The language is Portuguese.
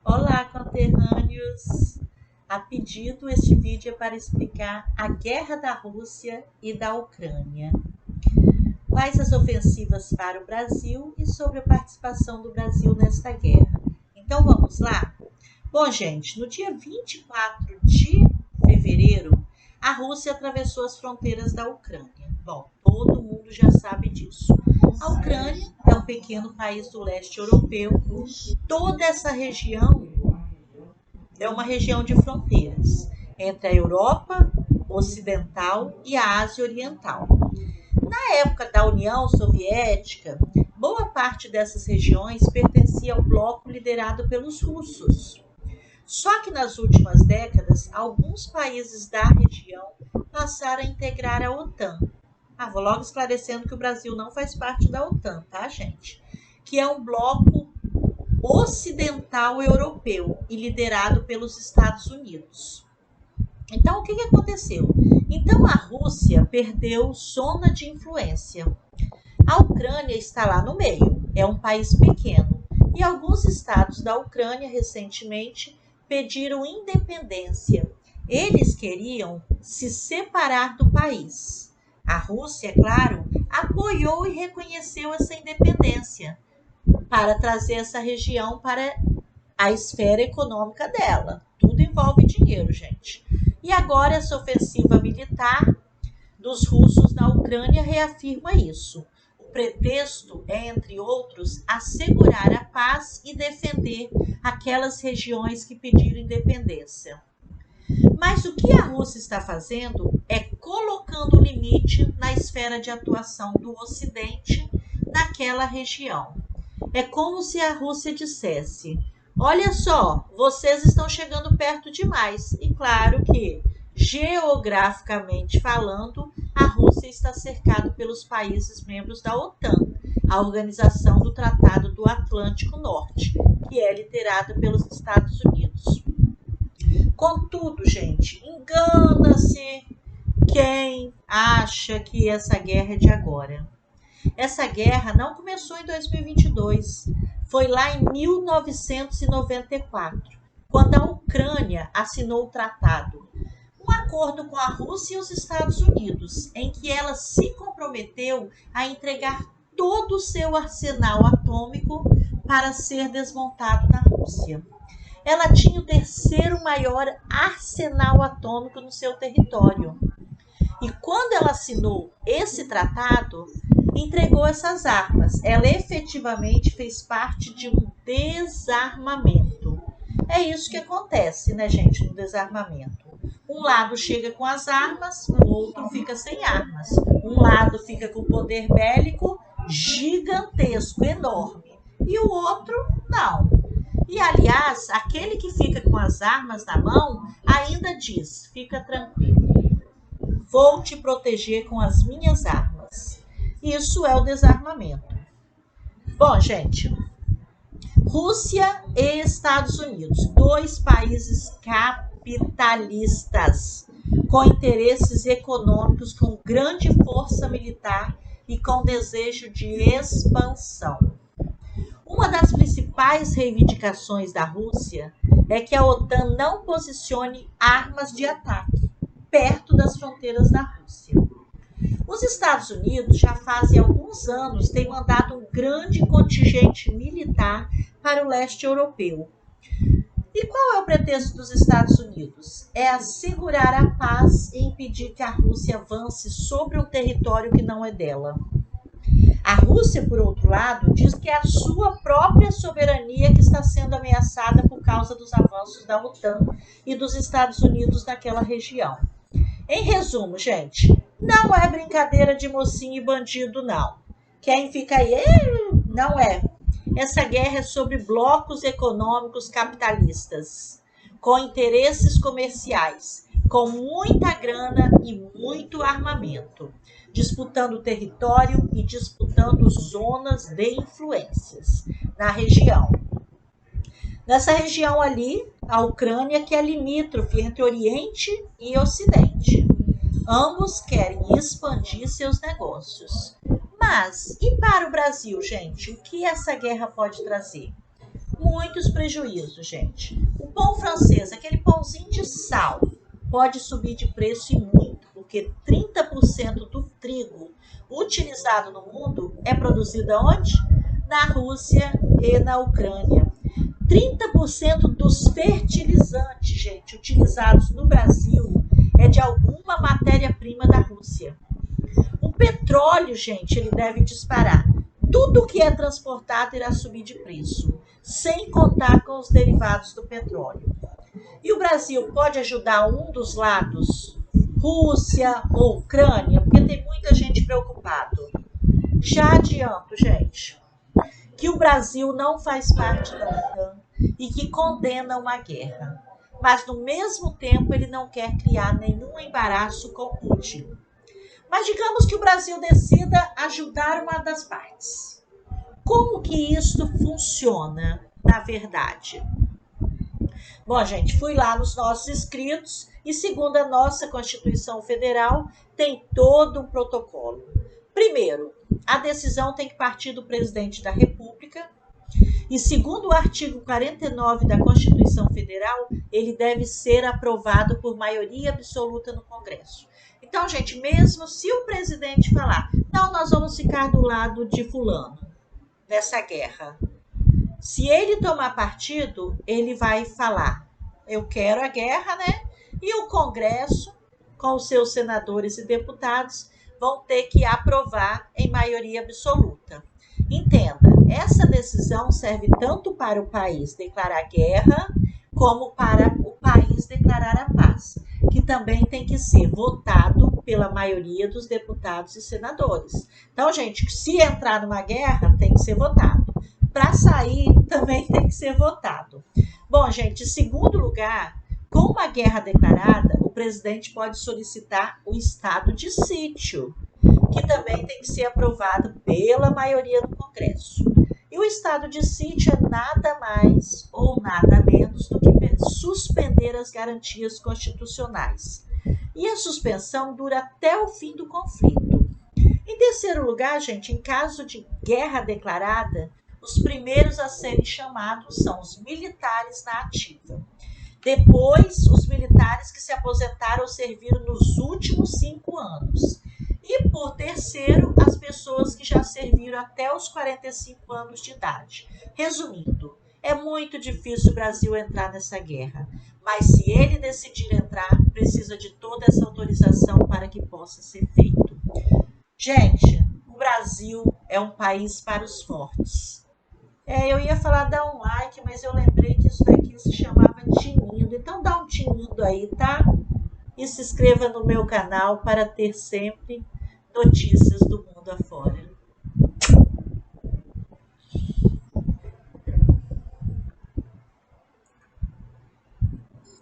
Olá, conterrâneos! A pedido, este vídeo é para explicar a guerra da Rússia e da Ucrânia. Quais as ofensivas para o Brasil e sobre a participação do Brasil nesta guerra. Então vamos lá? Bom, gente, no dia 24 de fevereiro, a Rússia atravessou as fronteiras da Ucrânia. Bom, todo mundo já sabe disso. A Ucrânia é um pequeno país do leste europeu. Toda essa região é uma região de fronteiras entre a Europa Ocidental e a Ásia Oriental. Na época da União Soviética, boa parte dessas regiões pertencia ao bloco liderado pelos russos. Só que nas últimas décadas, alguns países da região passaram a integrar a OTAN. Vou logo esclarecendo que o Brasil não faz parte da OTAN, tá, gente? Que é um bloco ocidental europeu e liderado pelos Estados Unidos. Então, o que aconteceu? Então, a Rússia perdeu zona de influência. A Ucrânia está lá no meio, é um país pequeno, e alguns estados da Ucrânia recentemente pediram independência. Eles queriam se separar do país. A Rússia, é claro, apoiou e reconheceu essa independência para trazer essa região para a esfera econômica dela. Tudo envolve dinheiro, gente. E agora essa ofensiva militar dos russos na Ucrânia reafirma isso. O pretexto é, entre outros, assegurar a paz e defender aquelas regiões que pediram independência. Mas o que a Rússia está fazendo é colocando limite na esfera de atuação do Ocidente naquela região. É como se a Rússia dissesse: olha só, vocês estão chegando perto demais. E claro que, geograficamente falando, a Rússia está cercada pelos países membros da OTAN, a Organização do Tratado do Atlântico Norte, que é liderada pelos Estados Unidos. Contudo, gente, engana-se quem acha que essa guerra é de agora. Essa guerra não começou em 2022, foi lá em 1994, quando a Ucrânia assinou o tratado, um acordo com a Rússia e os Estados Unidos, em que ela se comprometeu a entregar todo o seu arsenal atômico para ser desmontado na Rússia. Ela tinha o terceiro maior arsenal atômico no seu território. E quando ela assinou esse tratado, entregou essas armas. Ela efetivamente fez parte de um desarmamento. É isso que acontece, né, gente, no desarmamento. Um lado chega com as armas, o outro fica sem armas. Um lado fica com poder bélico gigantesco, enorme, e o outro não. E, aliás, aquele que fica com as armas na mão ainda diz: fica tranquilo, vou te proteger com as minhas armas. Isso é o desarmamento. Bom, gente, Rússia e Estados Unidos, dois países capitalistas, com interesses econômicos, com grande força militar e com desejo de expansão. Uma das principais reivindicações da Rússia é que a OTAN não posicione armas de ataque perto das fronteiras da Rússia. Os Estados Unidos já fazem alguns anos têm mandado um grande contingente militar para o leste europeu. E qual é o pretexto dos Estados Unidos? É assegurar a paz e impedir que a Rússia avance sobre um território que não é dela. A Rússia, por outro lado, diz que é a sua própria soberania que está sendo ameaçada por causa dos avanços da OTAN e dos Estados Unidos naquela região. Em resumo, gente, não é brincadeira de mocinho e bandido, não. Quem fica aí, não é. Essa guerra é sobre blocos econômicos capitalistas, com interesses comerciais, com muita grana e muito armamento, disputando território e disputando zonas de influências na região. Nessa região ali, a Ucrânia, que é limítrofe entre Oriente e Ocidente. Ambos querem expandir seus negócios. Mas, e para o Brasil, gente? O que essa guerra pode trazer? muitos prejuízos, gente. O pão francês, aquele pãozinho de sal, pode subir de preço e muito, porque 30% do trigo utilizado no mundo é produzido onde? Na Rússia e na Ucrânia. 30% dos fertilizantes, gente, utilizados no Brasil é de alguma matéria-prima da Rússia. O petróleo, gente, ele deve disparar. Tudo que é transportado irá subir de preço, sem contar com os derivados do petróleo. E o Brasil pode ajudar um dos lados, Rússia ou Ucrânia, porque tem muita gente preocupada. Já adianto, gente, que o Brasil não faz parte da OTAN e que condena uma guerra. Mas, no mesmo tempo, ele não quer criar nenhum embaraço com Putin. Mas digamos que o Brasil decida ajudar uma das partes. Como que isso funciona, na verdade? Bom, gente, fui lá nos nossos escritos e, segundo a nossa Constituição Federal, tem todo um protocolo. Primeiro, a decisão tem que partir do presidente da República. E, segundo o artigo 49 da Constituição Federal, ele deve ser aprovado por maioria absoluta no Congresso. Então, gente, mesmo se o presidente falar, não, nós vamos ficar do lado de fulano nessa guerra. Se ele tomar partido, ele vai falar, eu quero a guerra, né? E o Congresso, com os seus senadores e deputados, vão ter que aprovar em maioria absoluta. Entenda, essa decisão serve tanto para o país declarar guerra, como para o país declarar a paz, que também tem que ser votado pela maioria dos deputados e senadores. Então, gente, se entrar numa guerra, tem que ser votado. Para sair, também tem que ser votado. Bom, gente, em segundo lugar, com uma guerra declarada, o presidente pode solicitar o estado de sítio, que também tem que ser aprovado pela maioria do Congresso. E o estado de sítio é nada mais ou nada menos do que suspender as garantias constitucionais. E a suspensão dura até o fim do conflito. Em terceiro lugar, gente, em caso de guerra declarada, os primeiros a serem chamados são os militares na ativa. Depois, os militares que se aposentaram ou serviram nos últimos 5 anos. E, por terceiro, as pessoas que já serviram até os 45 anos de idade. Resumindo, é muito difícil o Brasil entrar nessa guerra. Mas, se ele decidir entrar, precisa de toda essa autorização para que possa ser feito. Gente, o Brasil é um país para os fortes. Eu ia falar dar um like, mas eu lembrei que isso daqui se chamava tinindo. Então dá um tinindo aí, tá? E se inscreva no meu canal para ter sempre notícias do mundo afora.